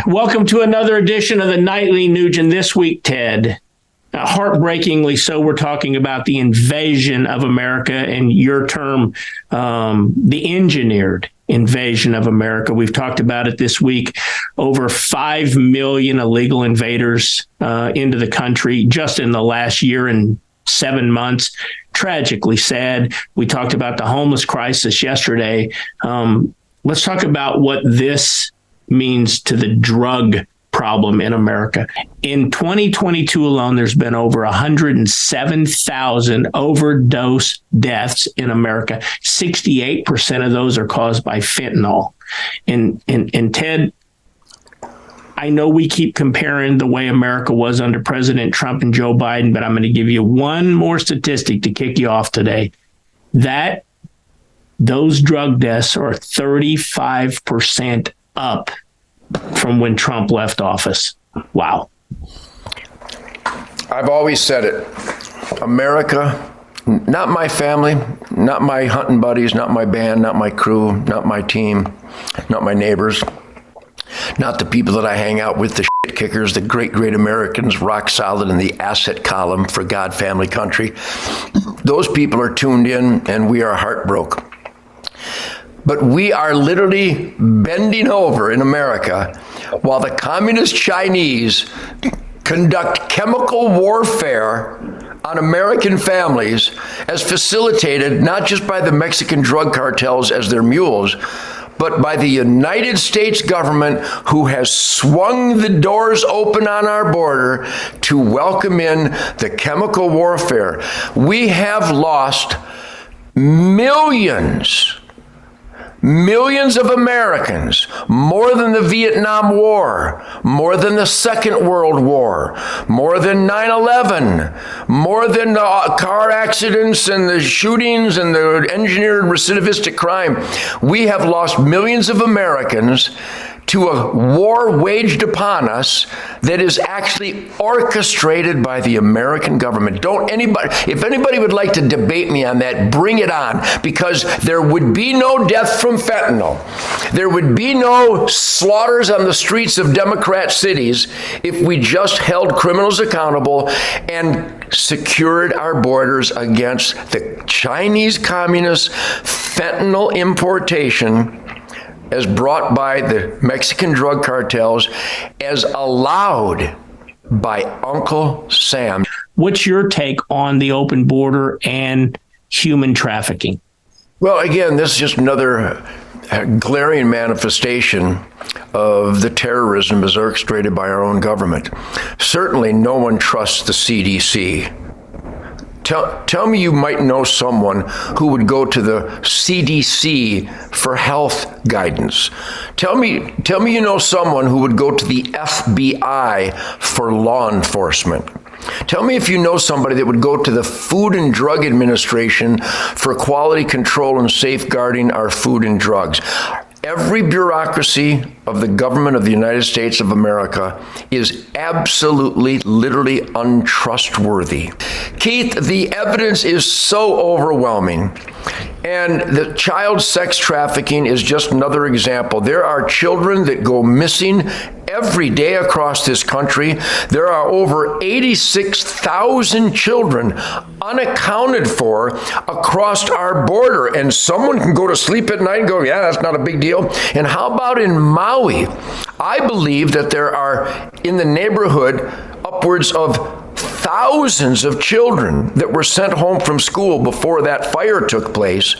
Welcome to another edition of the Nightly Nuge. And this week, Ted, heartbreakingly so, we're talking about the invasion of America, and your term, the engineered invasion of America. We've talked about it this week. Over 5 million illegal invaders into the country just in the last year and 7 months. Tragically sad. We talked about the homeless crisis yesterday. Let's talk about what this means to the drug problem in America. In 2022 alone, there's been over 107,000 overdose deaths in America. 68% of those are caused by fentanyl. And Ted, I know we keep comparing the way America was under President Trump and Joe Biden, but I'm going to give you one more statistic to kick you off today. That those drug deaths are 35% up from when Trump left office. Wow. I've always said it. America, not my family, not my hunting buddies, not my band, not my crew, not my team, not my neighbors, not the people that I hang out with, the shit kickers, the great Americans, rock solid in the asset column for God, family, country. Those people are tuned in and we are heartbroken. But we are literally bending over in America while the communist Chinese conduct chemical warfare on American families, as facilitated not just by the Mexican drug cartels as their mules, but by the United States government, who has swung the doors open on our border to welcome in the chemical warfare. We have lost millions of Americans, more than the Vietnam War, more than the Second World War, more than 9/11, more than car accidents and the shootings and the engineered recidivistic crime. We have lost millions of Americans to a war waged upon us that is actually orchestrated by the American government. If anybody would like to debate me on that, bring it on, because there would be no death from fentanyl. There would be no slaughters on the streets of Democrat cities if we just held criminals accountable and secured our borders against the Chinese communist fentanyl importation as brought by the Mexican drug cartels, as allowed by Uncle Sam. What's your take on the open border and human trafficking? Well, again, this is just another glaring manifestation of the terrorism as orchestrated by our own government. Certainly, no one trusts the CDC. Tell me you might know someone who would go to the CDC for health guidance. Tell me you know someone who would go to the FBI for law enforcement. Tell me if you know somebody that would go to the Food and Drug Administration for quality control and safeguarding our food and drugs. Every bureaucracy of the government of the United States of America is absolutely, literally untrustworthy. Keith, the evidence is so overwhelming. And the child sex trafficking is just another example. There are children that go missing every day across this country. There are over 86,000 children unaccounted for across our border. And someone can go to sleep at night and go, yeah, that's not a big deal. And how about in Maui? I believe that there are in the neighborhood upwards of thousands of children that were sent home from school before that fire took place,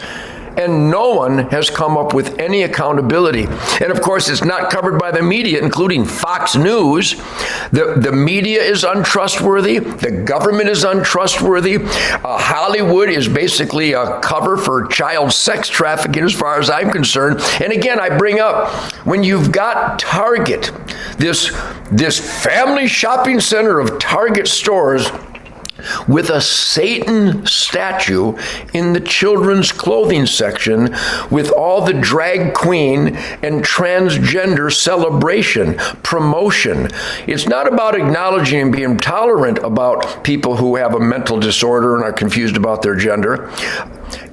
and no one has come up with any accountability. And of course, it's not covered by the media, including Fox News. The media is untrustworthy. The government is untrustworthy. Hollywood is basically a cover for child sex trafficking, as far as I'm concerned. And again, I bring up, when you've got Target, this family shopping center of Target stores, with a Satan statue in the children's clothing section, with all the drag queen and transgender celebration, promotion. It's not about acknowledging and being tolerant about people who have a mental disorder and are confused about their gender.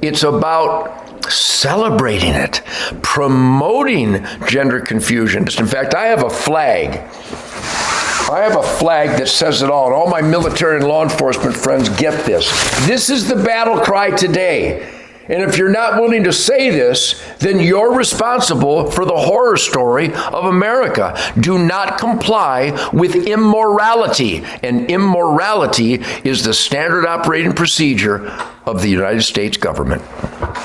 It's about celebrating it, promoting gender confusion. In fact, I have a flag. That says it all, and all my military and law enforcement friends get this. This is the battle cry today. And if you're not willing to say this, then you're responsible for the horror story of America. Do not comply with immorality. And immorality is the standard operating procedure of the United States government.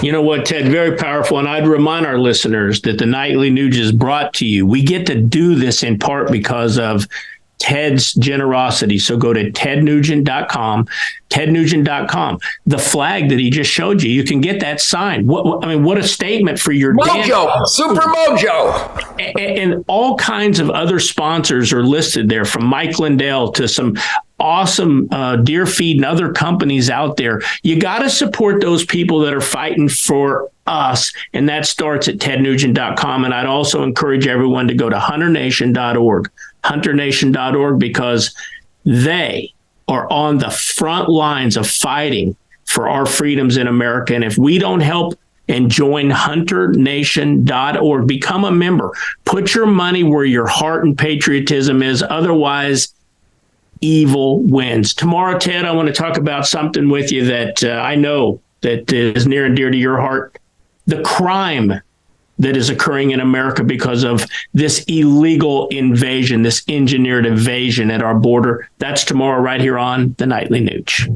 You know what, Ted? Very powerful. And I'd remind our listeners that the Nightly Nuge is brought to you. We get to do this in part because of Ted's generosity. So go to tednugent.com, tednugent.com. The flag that he just showed you, you can get that signed. What a statement for your Mojo, Super Mojo. And all kinds of other sponsors are listed there, from Mike Lindell to some awesome Deer Feed and other companies out there. You got to support those people that are fighting for us, and that starts at tednugent.com. And I'd also encourage everyone to go to hunternation.org, hunternation.org, because they are on the front lines of fighting for our freedoms in America. And if we don't help and join hunternation.org, become a member, put your money where your heart and patriotism is. Otherwise, evil wins. Tomorrow, Ted, I want to talk about something with you that I know that is near and dear to your heart. The crime that is occurring in America because of this illegal invasion, this engineered invasion at our border. That's tomorrow right here on the Nightly Nuge.